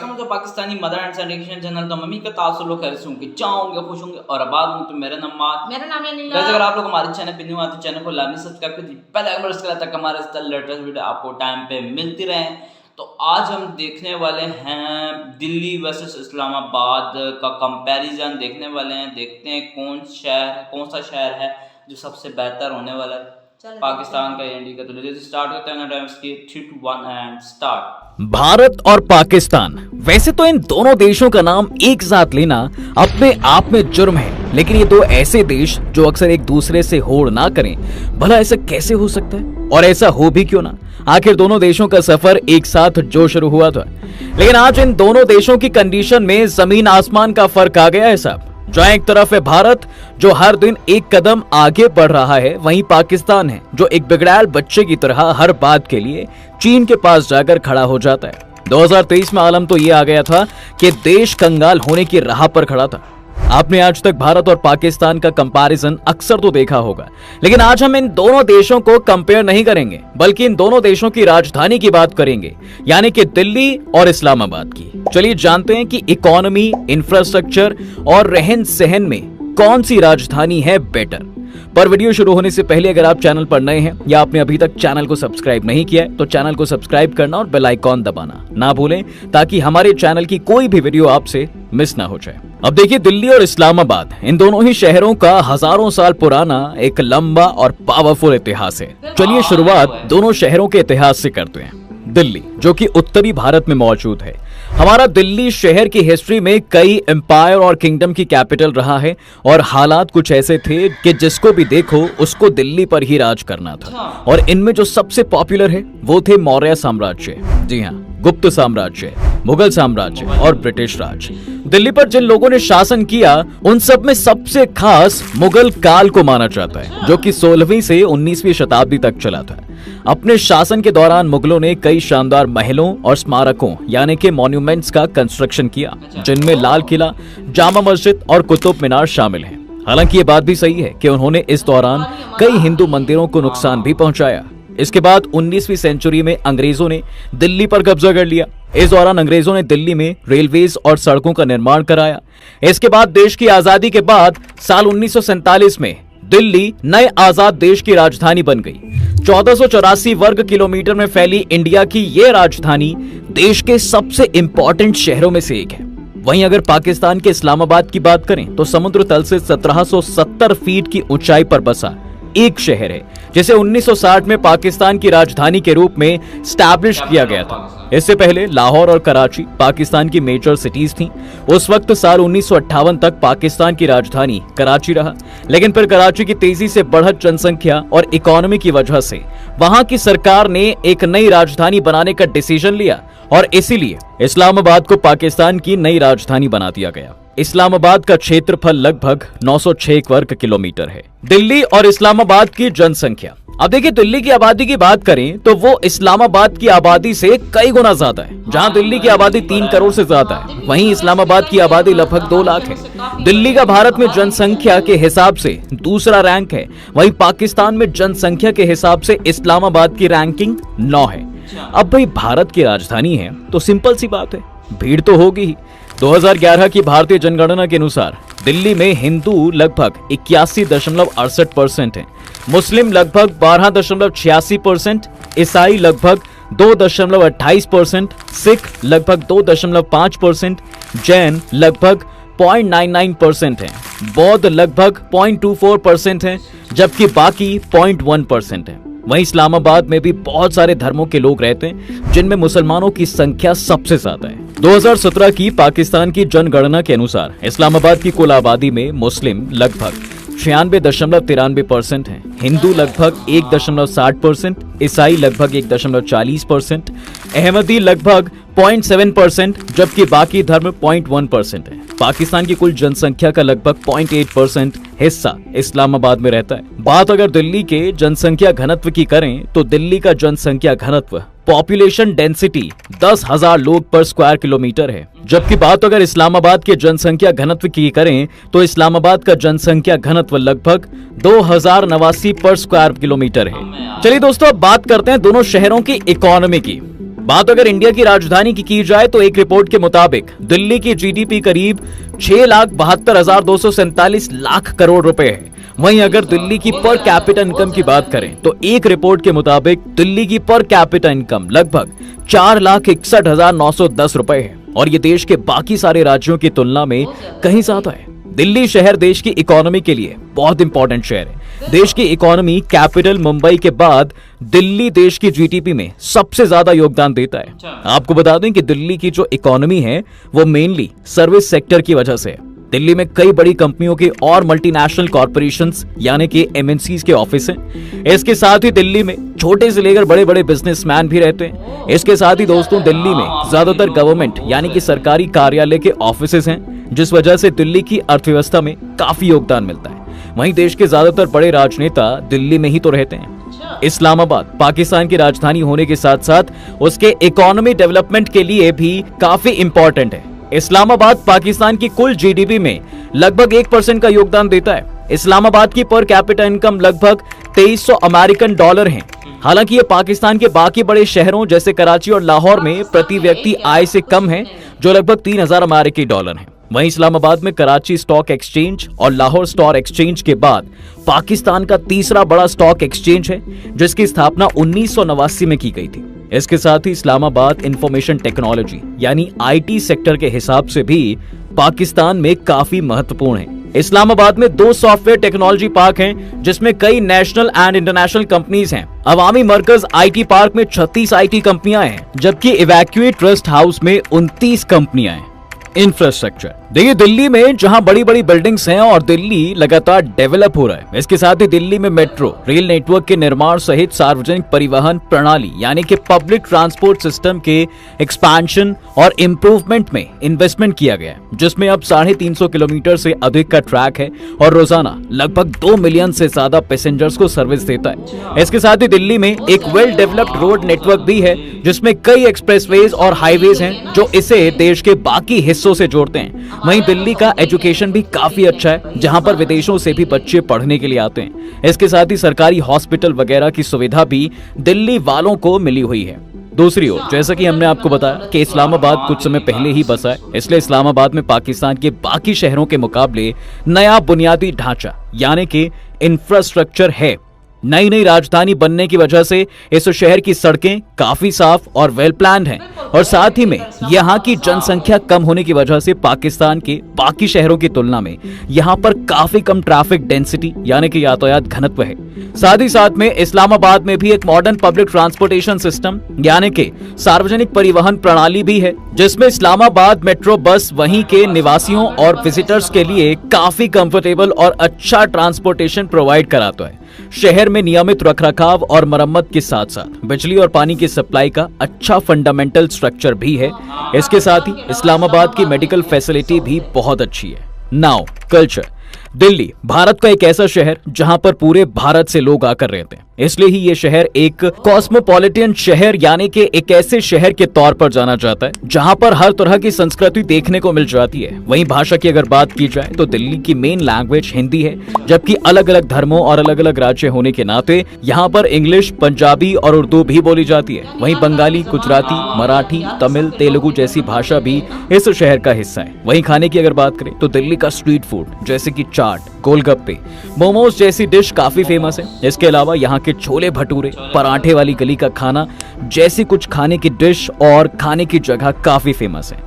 Welcome to Pakistani mother and son education channel. तो mummy का तासुर खैर से होंगे, चाहोंगे, खुश होंगे और आबाद होंगे। तो मेरा नाम है नीला। अगर आप लोग हमारे चैनल पे न्यू आते हैं, चैनल को लाजमी सब्सक्राइब कर दीजिए। पहले अगर इसके तक हमारे लेटेस्ट वीडियो आपको टाइम पे मिलती रहे। तो आज हम देखने वाले हैं दिल्ली वर्सेस इस्लामाबाद का कंपैरिजन देखने वाले हैं। देखते हैं कौन सा शहर है जो सबसे बेहतर होने वाला है, पाकिस्तान का या इंडिया का। तो स्टार्ट करते हैं 3, 2, 1 एंड स्टार्ट। भारत और पाकिस्तान, वैसे तो इन दोनों देशों का नाम एक साथ लेना अपने आप में जुर्म है, लेकिन ये दो ऐसे देश जो अक्सर एक दूसरे से होड़ ना करें, भला ऐसा कैसे हो सकता है? और ऐसा हो भी क्यों ना? आखिर दोनों देशों का सफर एक साथ जो शुरू हुआ था, लेकिन आज इन दोनों देशों की कंडीशन में जमीन आसमान का फर्क आ गया है साहब। जहां एक तरफ है भारत जो हर दिन एक कदम आगे बढ़ रहा है, वहीं पाकिस्तान है जो एक बिगड़ैल बच्चे की तरह हर बात के लिए चीन के पास जाकर खड़ा हो जाता है। 2023 में आलम तो ये आ गया था कि देश कंगाल होने की राह पर खड़ा था। आपने आज तक भारत और पाकिस्तान का कंपैरिजन अक्सर तो देखा होगा, लेकिन आज हम इन दोनों देशों को कंपेयर नहीं करेंगे, बल्कि इन दोनों देशों की राजधानी की बात करेंगे, यानी कि दिल्ली और इस्लामाबाद की। चलिए जानते हैं कि इकोनॉमी, इंफ्रास्ट्रक्चर और रहन सहन में कौन सी राजधानी है बेटर। पर वीडियो शुरू होने से पहले अगर आप चैनल पर नए हैं या आपने अभी तक चैनल को सब्सक्राइब नहीं किया है, तो चैनल को सब्सक्राइब करना और बेल आइकॉन दबाना ना भूलें, ताकि हमारे चैनल की कोई भी वीडियो आपसे मिस ना हो जाए। अब देखिए, दिल्ली और इस्लामाबाद, इन दोनों ही शहरों का हजारों साल पुराना एक लंबा और पावरफुल इतिहास है। चलिए शुरुआत दोनों शहरों के इतिहास से करते हैं। दिल्ली, जो कि उत्तरी भारत में मौजूद है। हमारा दिल्ली शहर की हिस्ट्री में कई एम्पायर और किंगडम की कैपिटल रहा है, और हालात कुछ ऐसे थे कि जिसको भी देखो उसको दिल्ली पर ही राज करना था। और इनमें जो सबसे पॉपुलर है वो थे मौर्य साम्राज्य, जी हाँ, गुप्त साम्राज्य, मुगल साम्राज्य और ब्रिटिश राज। दिल्ली पर जिन लोगों ने शासन किया, उन सब में सबसे खास मुगल काल को माना जाता है, जो कि 16वीं से 19वीं शताब्दी तक चला था। अपने शासन के दौरान मुगलों ने कई शानदार महलों और स्मारकों यानी कि मॉन्यूमेंट्स का कंस्ट्रक्शन किया, जिनमें लाल किला, जामा मस्जिद और कुतुब मीनार शामिल हैं। हालांकि ये बात भी सही है कि उन्होंने इस दौरान कई हिंदू मंदिरों को नुकसान भी पहुंचाया। इसके बाद 19वीं सेंचुरी में अंग्रेजों ने दिल्ली पर कब्जा कर लिया। इस दौरान अंग्रेजों ने दिल्ली में रेलवेज और सड़कों का निर्माण कराया। इसके बाद देश की आजादी के बाद साल 1947 में दिल्ली नए आजाद देश की राजधानी बन गई। 1484 वर्ग किलोमीटर में फैली इंडिया की यह राजधानी देश के सबसे इंपॉर्टेंट शहरों में से एक है। वहीं अगर पाकिस्तान के इस्लामाबाद की बात करें, तो समुद्र तल से 1770 फीट की ऊंचाई पर बसा एक शहर है, जिसे 1960 में पाकिस्तान की राजधानी के रूप में स्टैब्लिश किया गया था। इससे पहले लाहौर और कराची पाकिस्तान की मेजर सिटीज थीं। उस वक्त साल 1958 तक पाकिस्तान की राजधानी कराची रहा, लेकिन फिर कराची की तेजी से बढ़त जनसंख्या और इकोनॉमी की वजह से वहां की सरकार ने एक नई राजधानी बनाने का डिसीजन लिया, और इसीलिए इस्लामाबाद को पाकिस्तान की नई राजधानी बना दिया गया। इस्लामाबाद का क्षेत्रफल लगभग 906 वर्ग किलोमीटर है। दिल्ली और इस्लामाबाद की जनसंख्या, अब देखिए, दिल्ली की आबादी की बात करें तो वो इस्लामाबाद की आबादी से कई गुना ज्यादा है। जहां दिल्ली की आबादी 3 करोड़ से ज्यादा है, वहीं इस्लामाबाद की आबादी लगभग 2 लाख है। दिल्ली का भारत में जनसंख्या के हिसाब से दूसरा रैंक है, वहीं पाकिस्तान में जनसंख्या के हिसाब से इस्लामाबाद की रैंकिंग 9 है। अब भाई भारत की राजधानी है तो सिंपल सी बात है, भीड़ तो होगी ही। 2011 की भारतीय जनगणना के अनुसार दिल्ली में हिंदू लगभग 81.68% हैं, मुस्लिम लगभग 12.86%, ईसाई लगभग 2.28%, सिख लगभग 2.5%, जैन लगभग 0.99% हैं, बौद्ध लगभग 0.24% हैं, जबकि बाकी 0.1% हैं। वहीं इस्लामाबाद में भी बहुत सारे धर्मों के लोग रहते हैं, जिनमें मुसलमानों की संख्या सबसे ज्यादा है। 2017 की पाकिस्तान की जनगणना के अनुसार इस्लामाबाद की कुल आबादी में मुस्लिम लगभग 96.93% हैं, हिंदू लगभग 1.60%, ईसाई लगभग 1.40%, अहमदी लगभग 0.7%, जबकि बाकी धर्म 0.1% है। पाकिस्तान की कुल जनसंख्या का लगभग 0.8% हिस्सा इस्लामाबाद में रहता है। बात अगर दिल्ली के जनसंख्या घनत्व की करें, तो दिल्ली का जनसंख्या घनत्व, पॉपुलेशन डेंसिटी 10,000 लोग पर स्क्वायर किलोमीटर है, जबकि बात अगर इस्लामाबाद के जनसंख्या घनत्व की करें तो इस्लामाबाद का जनसंख्या घनत्व लगभग 2089 पर स्क्वायर किलोमीटर है। चलिए दोस्तों, अब बात करते हैं दोनों शहरों की इकोनॉमी की। बात अगर इंडिया की राजधानी की जाए तो एक रिपोर्ट के मुताबिक दिल्ली की जीडीपी करीब 6,72,247 लाख करोड़ रुपए है। वहीं अगर दिल्ली की पर कैपिटा इनकम की बात करें तो एक रिपोर्ट के मुताबिक दिल्ली की पर कैपिटा इनकम लगभग 4,61,910 रुपए है और ये देश के बाकी सारे राज्यों की तुलना में कहीं ज्यादा है। दिल्ली शहर देश की इकोनॉमी के लिए बहुत इंपॉर्टेंट शहर है। देश की इकोनॉमी कैपिटल मुंबई के बाद दिल्ली देश की जीडीपी में सबसे ज्यादा योगदान देता है। आपको बता दें कि दिल्ली की जो इकोनॉमी है वो मेनली सर्विस सेक्टर की वजह से है। दिल्ली में कई बड़ी कंपनियों के और मल्टीनेशनल कॉर्पोरेशंस यानी कि एमएनसीज के ऑफिस हैं। इसके साथ ही दिल्ली में छोटे से लेकर बड़े बड़े बिजनेसमैन भी रहते हैं। इसके साथ ही दोस्तों दिल्ली में ज्यादातर गवर्नमेंट यानी कि सरकारी कार्यालय के ऑफिसेज हैं, जिस वजह से दिल्ली की अर्थव्यवस्था में काफी योगदान मिलता है। वहीं देश के ज्यादातर बड़े राजनेता दिल्ली में ही तो रहते हैं। इस्लामाबाद पाकिस्तान की राजधानी होने के साथ साथ उसके इकोनॉमी डेवलपमेंट के लिए भी काफी इंपॉर्टेंट है। इस्लामाबाद पाकिस्तान की कुल जीडीपी में लगभग 1% का योगदान देता है। इस्लामाबाद की पर कैपिटा इनकम लगभग 2300 अमेरिकन डॉलर है। हालांकि ये पाकिस्तान के बाकी बड़े शहरों जैसे कराची और लाहौर में प्रति व्यक्ति आय से कम है, जो लगभग 3000 अमेरिकी डॉलर है। वहीं इस्लामाबाद में कराची स्टॉक एक्सचेंज और लाहौर स्टॉक एक्सचेंज के बाद पाकिस्तान का तीसरा बड़ा स्टॉक एक्सचेंज है, जिसकी स्थापना 1989 में की गई थी। इसके साथ ही इस्लामाबाद इंफॉर्मेशन टेक्नोलॉजी यानी आईटी सेक्टर के हिसाब से भी पाकिस्तान में काफी महत्वपूर्ण है। इस्लामाबाद में 2 सॉफ्टवेयर टेक्नोलॉजी पार्क हैं, जिसमें कई नेशनल एंड इंटरनेशनल कंपनीज हैं। अवामी मरकज आईटी पार्क में 36 आईटी कंपनियां हैं, जबकि इवैक्यूएट ट्रस्ट हाउस में 29 कंपनियां हैं। इंफ्रास्ट्रक्चर देखिए, दिल्ली में जहां बड़ी बड़ी बिल्डिंग्स हैं और दिल्ली लगातार डेवलप हो रहा है, इसके साथ ही दिल्ली में मेट्रो रेल नेटवर्क के निर्माण सहित सार्वजनिक परिवहन प्रणाली यानी कि पब्लिक ट्रांसपोर्ट सिस्टम के एक्सपेंशन और इम्प्रूवमेंट में इन्वेस्टमेंट किया गया है, जिसमें अब 350 किलोमीटर से अधिक का ट्रैक है और रोजाना लगभग 2 मिलियन से ज्यादा पैसेंजर्स को सर्विस देता है। इसके साथ ही दिल्ली में एक वेल डेवलप्ड रोड नेटवर्क भी है, जिसमें कई एक्सप्रेसवेज और हाईवेज हैं जो इसे देश के बाकी हिस्सों से जोड़ते हैं। वहीं दिल्ली का एजुकेशन भी काफी अच्छा है, जहां पर विदेशों से भी बच्चे पढ़ने के लिए आते हैं। इसके साथ ही सरकारी हॉस्पिटल वगैरह की सुविधा भी दिल्ली वालों को मिली हुई है। दूसरी ओर जैसा कि हमने आपको बताया कि इस्लामाबाद कुछ समय पहले ही बसा है, इसलिए इस्लामाबाद में पाकिस्तान के बाकी शहरों के मुकाबले नया बुनियादी ढांचा यानी कि इंफ्रास्ट्रक्चर है। नई नई राजधानी बनने की वजह से इस शहर की सड़कें काफी साफ और वेल प्लान्ड हैं और साथ ही में यहाँ की जनसंख्या कम होने की वजह से पाकिस्तान के बाकी शहरों की तुलना में यहाँ पर काफी कम ट्रैफिक डेंसिटी यानी कि यातायात घनत्व है। साथ ही साथ में इस्लामाबाद में भी एक मॉडर्न पब्लिक ट्रांसपोर्टेशन सिस्टम यानी कि सार्वजनिक परिवहन प्रणाली भी है, जिसमें इस्लामाबाद मेट्रो बस वहीं के निवासियों और विजिटर्स के लिए काफी कंफर्टेबल और अच्छा ट्रांसपोर्टेशन प्रोवाइड कराता है। शहर में नियमित रखरखाव और मरम्मत के साथ साथ बिजली और पानी की सप्लाई का अच्छा फंडामेंटल स्ट्रक्चर भी है। इसके साथ ही इस्लामाबाद की मेडिकल फैसिलिटी भी बहुत अच्छी है। नाउ कल्चर, दिल्ली भारत का एक ऐसा शहर जहां पर पूरे भारत से लोग आकर रहते हैं, इसलिए ही ये शहर एक कॉस्मोपॉलिटन शहर यानी कि एक ऐसे शहर के तौर पर जाना जाता है जहां पर हर तरह की संस्कृति देखने को मिल जाती है। वहीं भाषा की अगर बात की जाए तो दिल्ली की मेन लैंग्वेज हिंदी है, जबकि अलग अलग धर्मों और अलग अलग राज्य होने के नाते यहाँ पर इंग्लिश, पंजाबी और उर्दू भी बोली जाती है। वहीं बंगाली, गुजराती, मराठी, तमिल, तेलुगु जैसी भाषा भी इस शहर का हिस्सा है। वहीं खाने की अगर बात करें तो दिल्ली का स्ट्रीट फूड जैसे कि चाट, गोलगप्पे, मोमोज जैसी डिश काफी फेमस है। इसके अलावा यहाँ के छोले भटूरे, पराठे वाली गली का खाना जैसी कुछ खाने की डिश और खाने की जगह काफी फेमस है।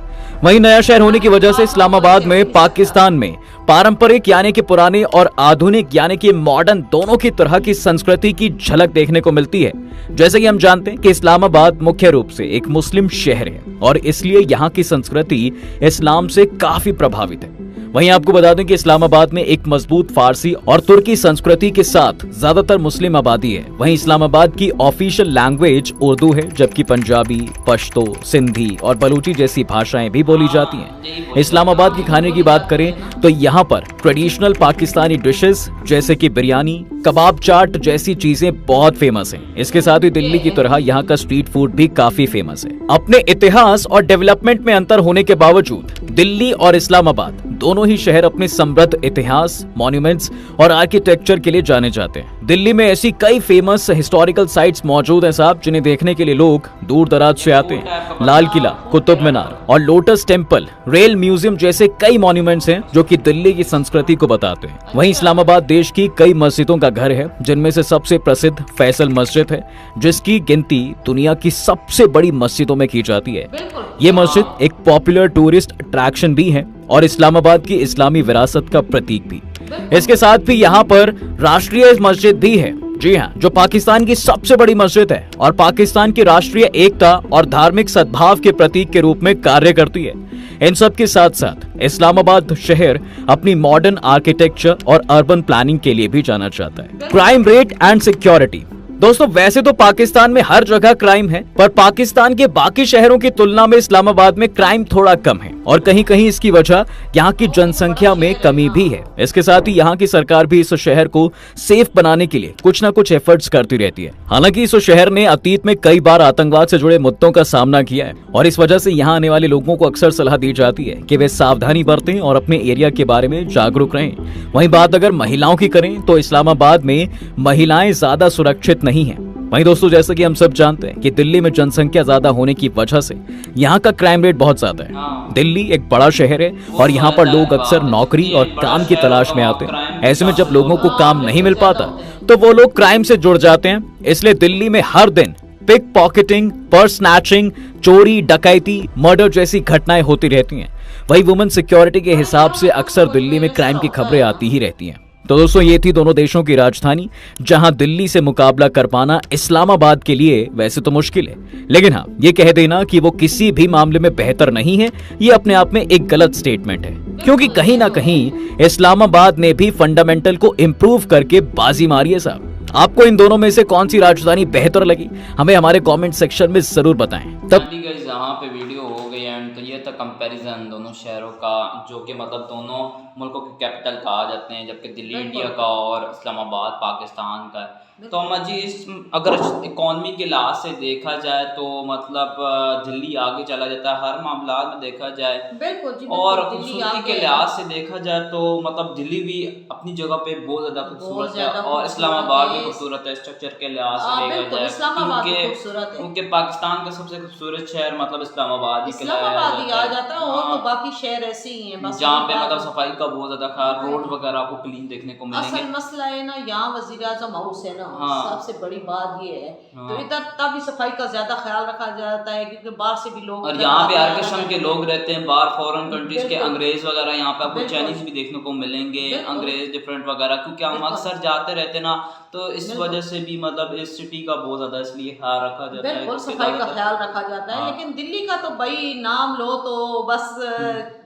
वहीं नया शहर होने की वजह से इस्लामाबाद में पाकिस्तान में पारंपरिक यानी कि पुराने और आधुनिक यानी कि मॉडर्न दोनों की तरह की संस्कृति की झलक देखने को मिलती है। जैसे कि हम जानते हैं कि इस्लामाबाद मुख्य रूप से एक मुस्लिम शहर है और इसलिए यहाँ की संस्कृति इस्लाम से काफी प्रभावित है। वहीं आपको बता दें कि इस्लामाबाद में एक मजबूत फारसी और तुर्की संस्कृति के साथ ज्यादातर मुस्लिम आबादी है। वहीं इस्लामाबाद की ऑफिशियल लैंग्वेज उर्दू है, जबकि पंजाबी, पश्तो, सिंधी और बलूची जैसी भाषाएं भी बोली जाती हैं। इस्लामाबाद की खाने की बात करें तो यहाँ पर ट्रेडिशनल पाकिस्तानी डिशेस जैसे कि बिरयानी, कबाब, चाट जैसी चीजें बहुत फेमस हैं। इसके साथ ही दिल्ली की तरह यहाँ का स्ट्रीट फूड भी काफी फेमस है। अपने इतिहास और डेवलपमेंट में अंतर होने के बावजूद दिल्ली और इस्लामाबाद दोनों ही शहर अपने समृद्ध इतिहास, मॉन्यूमेंट्स और आर्किटेक्चर के लिए जाने जाते हैं। दिल्ली में ऐसी कई फेमस हिस्टोरिकल साइट्स मौजूद हैं साहब, जिन्हें देखने के लिए लोग दूर दराज से आते हैं। लाल किला, कुतुब मीनार और लोटस टेम्पल, रेल म्यूजियम जैसे कई मॉन्यूमेंट्स हैं जो कि दिल्ली की संस्कृति को बताते हैं। वहीं इस्लामाबाद देश की कई मस्जिदों का घर है, जिनमें से सबसे प्रसिद्ध फैसल मस्जिद है, जिसकी गिनती दुनिया की सबसे बड़ी मस्जिदों में की जाती है। ये मस्जिद एक पॉपुलर टूरिस्ट अट्रैक्शन भी है और इस्लामाबाद की इस्लामी विरासत का प्रतीक भी। इसके साथ भी यहाँ पर राष्ट्रीय मस्जिद भी है, जी हाँ, जो पाकिस्तान की सबसे बड़ी मस्जिद है और पाकिस्तान की राष्ट्रीय एकता और धार्मिक सद्भाव के प्रतीक के रूप में कार्य करती है। इन सब के साथ साथ इस्लामाबाद शहर अपनी मॉडर्न आर्किटेक्चर और अर्बन प्लानिंग के लिए भी जाना जाता है। Crime rate and security. दोस्तों, वैसे तो पाकिस्तान में हर जगह क्राइम है, पर पाकिस्तान के बाकी शहरों की तुलना में इस्लामाबाद में क्राइम थोड़ा कम है और कहीं कहीं इसकी वजह यहाँ की जनसंख्या में कमी भी है। इसके साथ ही यहाँ की सरकार भी इस शहर को सेफ बनाने के लिए कुछ न कुछ एफर्ट्स करती रहती है। हालांकि इस शहर ने अतीत में कई बार आतंकवाद से जुड़े मुद्दों का सामना किया है और इस वजह से यहाँ आने वाले लोगों को अक्सर सलाह दी जाती है कि वे सावधानी बरतें और अपने एरिया के बारे में जागरूक रहें। वहीं बात अगर महिलाओं की करें तो इस्लामाबाद में महिलाएं ज्यादा सुरक्षित नहीं है। वहीं दोस्तों, जैसा कि हम सब जानते हैं कि दिल्ली में जनसंख्या ज्यादा होने की वजह से यहाँ का क्राइम रेट बहुत ज्यादा है। दिल्ली एक बड़ा शहर है और यहाँ पर लोग अक्सर नौकरी और काम की तलाश में आते हैं। ऐसे में जब लोगों को काम नहीं मिल पाता तो वो लोग क्राइम से जुड़ जाते हैं। इसलिए दिल्ली में हर दिन पिक पॉकेटिंग, पर्स स्नैचिंग, चोरी, डकैती, मर्डर जैसी घटनाएं होती रहती हैं। वही वुमेन सिक्योरिटी के हिसाब से अक्सर दिल्ली में क्राइम की खबरें आती ही रहती हैं। तो दोस्तों, ये थी दोनों देशों की राजधानी, जहां दिल्ली से मुकाबला कर पाना इस्लामाबाद के लिए वैसे तो मुश्किल है, लेकिन हाँ, ये कह देना कि वो किसी भी मामले में बेहतर नहीं है, ये अपने आप में एक गलत स्टेटमेंट है, क्योंकि कहीं ना कहीं इस्लामाबाद ने भी फंडामेंटल को इम्प्रूव करके बाजी मारी है साहब। आपको इन दोनों में से कौन सी राजधानी बेहतर लगी, हमें हमारे कमेंट सेक्शन में जरूर बताएं। तब यहाँ पे वीडियो हो गई एंड तो ये था कंपैरिजन दोनों शहरों का, जो कि मतलब दोनों मुल्कों के कैपिटल कहा जाते हैं, जबकि दिल्ली इंडिया का और इस्लामाबाद पाकिस्तान का है। तो जी इस अगर इकॉनमी के लिहाज से देखा जाए तो मतलब दिल्ली आगे चला जाता है हर मामला में देखा जाए। बिल्कुल और खूबसूरती के लिहाज से देखा जाए तो मतलब दिल्ली भी अपनी जगह पे बहुत ज्यादा खूबसूरत है और इस्लामाबाद भी खूबसूरत है स्ट्रक्चर के लिहाज से देखा जाए, क्योंकि पाकिस्तान का सबसे खूबसूरत शहर मतलब इस्लामाबाद ही आ जाता है और तो बाकी शहर ऐसे ही हैं जहाँ पे मतलब सफाई का बहुत ज्यादा ख्याल, रोड वगैरह आपको क्लीन देखने को मिलेंगे। असल मसला है ना, यहाँ वजीर आजम हाउस है ना, सबसे बड़ी बात ये है। तो इधर तभी सफाई का ज्यादा ख्याल रखा जाता है क्योंकि बाहर से भी लोग, और यहाँ पे हर किस्म के लोग रहते हैं, बाहर फॉरेन कंट्रीज के अंग्रेज वगैरह, यहाँ पे आपको चाइनीज भी देखने को मिलेंगे, अंग्रेज डिफरेंट वगैरह, क्योंकि हम अक्सर जाते रहते ना, तो इस वजह से भी मतलब इस सिटी का बहुत ज्यादा इसलिए ख्याल रखा जाता है, बिल्कुल सफाई का ख्याल रखा जाता है। लेकिन दिल्ली का तो भाई नाम लो तो बस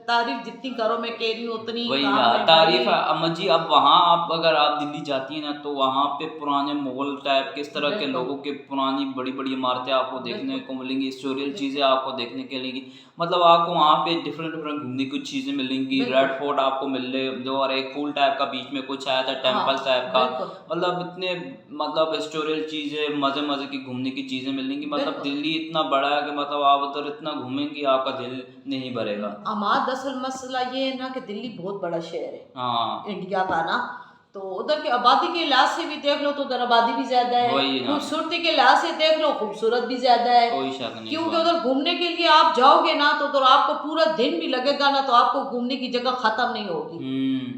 तारीफ जितनी करो, मैं कह रही हूँ उतनी वही तारीफ है अम्मा जी। अब वहाँ आप अगर आप दिल्ली जाती हैं ना तो वहाँ पे पुराने मुगल टाइप किस तरह के लोगों के पुरानी बड़ी बड़ी इमारतें आपको देखने को मिलेंगी, हिस्टोरियल चीजें आपको देखने के मिलेंगी, मतलब आपको वहाँ पे डिफरेंट डिफरेंट घूमने की चीजें मिलेंगी। रेड फोर्ट आपको मिल रहे जो, और एक फूल टाइप का बीच में कुछ आया था टेम्पल टाइप का, मतलब इतने मतलब हिस्टोरियल चीजें मजे मजे की घूमने की चीजें मिलेंगी। मतलब दिल्ली इतना बड़ा है कि मतलब आप उधर इतना घूमेंगे आपका दिल नहीं भरेगा। असल मसला ये है ना कि दिल्ली बहुत बड़ा शहर है इंडिया का ना, तो उधर की आबादी के लिहाज से भी देख लो तो उधर आबादी भी ज्यादा है, खूबसूरती के लिहाज से देख लो खूबसूरत भी ज्यादा है, क्योंकि उधर घूमने के लिए आप जाओगे ना तो उधर आपको पूरा दिन भी लगेगा ना, तो आपको घूमने की जगह खत्म नहीं होगी,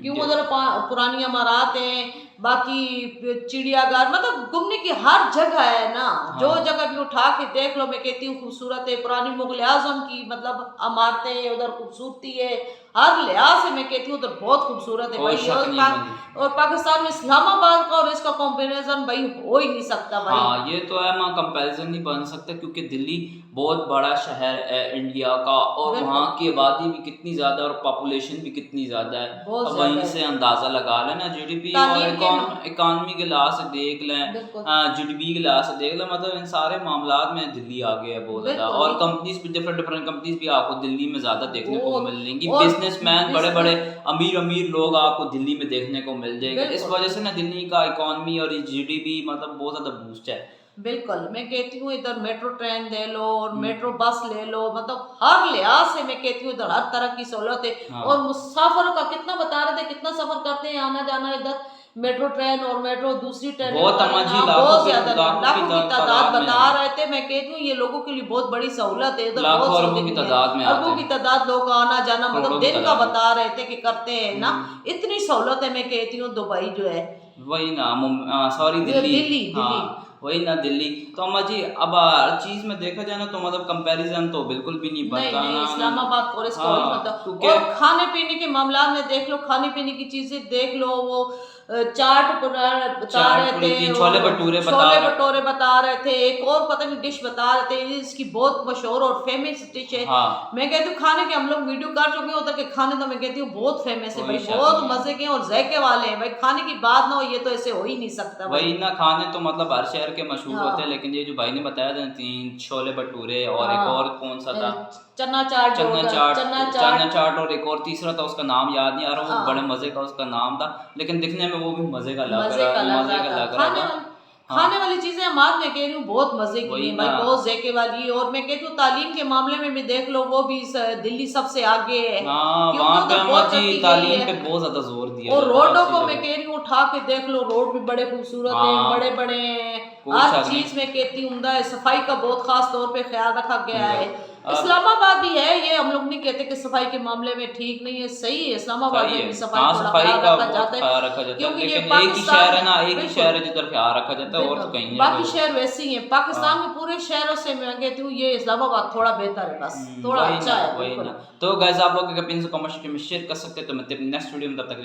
क्यों उधर पुरानी इमारत है, बाकी चिड़ियाघर, मतलब घूमने की हर जगह है ना, जो जगह भी उठा के देख लो, मैं कहती हूँ खूबसूरत है। पुरानी मुगल आजम की मतलब इमारतें उधर खूबसूरती है, हर लिहाज से मैं कहती हूँ उधर बहुत खूबसूरत है भाई। और पाकिस्तान में इस्लामाबाद का और इसका कंपैरिजन भाई हो ही नहीं सकता भाई। हाँ ये तो है, वहाँ कंपैरिजन नहीं बन सकता क्योंकि दिल्ली बहुत बड़ा शहर है इंडिया का, और वहाँ की आबादी भी कितनी ज्यादा और पॉपुलेशन भी कितनी ज्यादा है, अब वहीं से अंदाजा लगा लेना जीडीपी और इकॉनमी के लिहाज से देख लें, जीडीपी के लिहाज से देख लें, मतलब इन सारे मामलात में दिल्ली आगे है बहुत ज्यादा। और कंपनीज भी डिफरेंट डिफरेंट कंपनीज भी आपको दिल्ली में ज्यादा देखने को मिलेंगी, बिजनेसमैन बड़े बड़े अमीर लोग आपको दिल्ली में देखने को मिल जाएगा। इस वजह से ना दिल्ली का इकॉनमी और जीडीपी मतलब बहुत ज्यादा बूस्ट है। बिल्कुल, मैं कहती हूँ इधर मेट्रो ट्रेन ले लो और मेट्रो बस ले लो, मतलब हर लिहाज से मैं कहती हूँ इधर हर तरह की सहूलत है। और मुसाफिरों का कितना बता रहे थे, कितना सफर करते हैं आना जाना इधर, मेट्रो ट्रेन और मेट्रो दूसरी ट्रेन बहुत अम्मा जी, बहुत ज्यादा लाखों लाखों की तादाद में बता है। रहे थे। मैं कहती हूँ ये लोगों के लिए बहुत बड़ी सहूलत है, इधर लाखों बहुत अरबों की तादाद में आते अरबों की हैं। तादाद लोग आना जाना करोड़ों मतलब की दिन का तादाद में। बता रहे थे कि करते हैं ना, इतनी सहूलत है। मैं कहती हूँ दुबई जो है, वही ना, सॉरी दिल्ली, हाँ वही ना दिल्ली। तो अम्मा जी अब हर चीज में देखा जाए ना तो मतलब कंपैरिजन तो बिल्कुल भी नहीं बनता नहीं ना। इस्लामाबाद और इसका वही मतलब। क्योंकि और खाने पीने के मामला में देख लो, खाने पीने की चीजें देख लो, वो चाट बता रहे थे, छोले भटूरे बता रहे थे, एक और पता नहीं डिश बता रहे थे, इसकी बहुत मशहूर और फेमस डिश है। हाँ। मैं कहती हूँ खाने के हम लोग वीडियो कर चुके हैं उधर के खाने, तो मैं कहती हूँ बहुत फेमस है भाई, बहुत मजे के और जायके वाले हैं भाई। खाने की बात ना हो ये तो ऐसे हो ही नहीं सकता। वही ना, खाने तो मतलब हर शहर के मशहूर होते हैं, लेकिन ये जो भाई ने बताया था 3 छोले भटूरे और एक और कौन सा था, चना चाट और एक और तीसरा था, उसका नाम याद नहीं आ रहा, वो बड़े मजे का उसका नाम था, लेकिन दिखने में वो भी मजे का लग रहा था। खाने वाली चीजें हम आज मैं कह रही हूँ बहुत मजे की है भाई, बहुत जायके वाली। और मैं कहती हूँ तालीम के मामले में भी देख लो, वो भी दिल्ली सबसे आगे है। वहाँ पे अम्मा तालीम पे बहुत ज्यादा जोर दिया। और रोडों को मैं कह रही हूँ उठा के देख लो, रोड भी बड़े खूबसूरत हैं, बड़े बड़े हर चीज में कहती हूँ उम्दा है। सफाई का बहुत खास तौर पे ख्याल रखा गया है। इस्लामाबाद भी है, ये हम लोग नहीं कहते कि सफाई के मामले में ठीक नहीं है, सही है। इस्लामाबाद में भी सफाई का ख्याल रखा जाता है, क्योंकि ये शहर है ना, एक ही शहर है जिधर ख्याल रखा जाता है, और तो कहीं बाकी शहर वैसे ही है। पाकिस्तान के पूरे शहरों से मैं कहती हूँ ये इस्लामाबाद थोड़ा बेहतर है, बस थोड़ा अच्छा है। तो गाइस आप लोग कमेंट्स में शेयर कर सकते हैं, तो मैं नेक्स्ट वीडियो में तब तक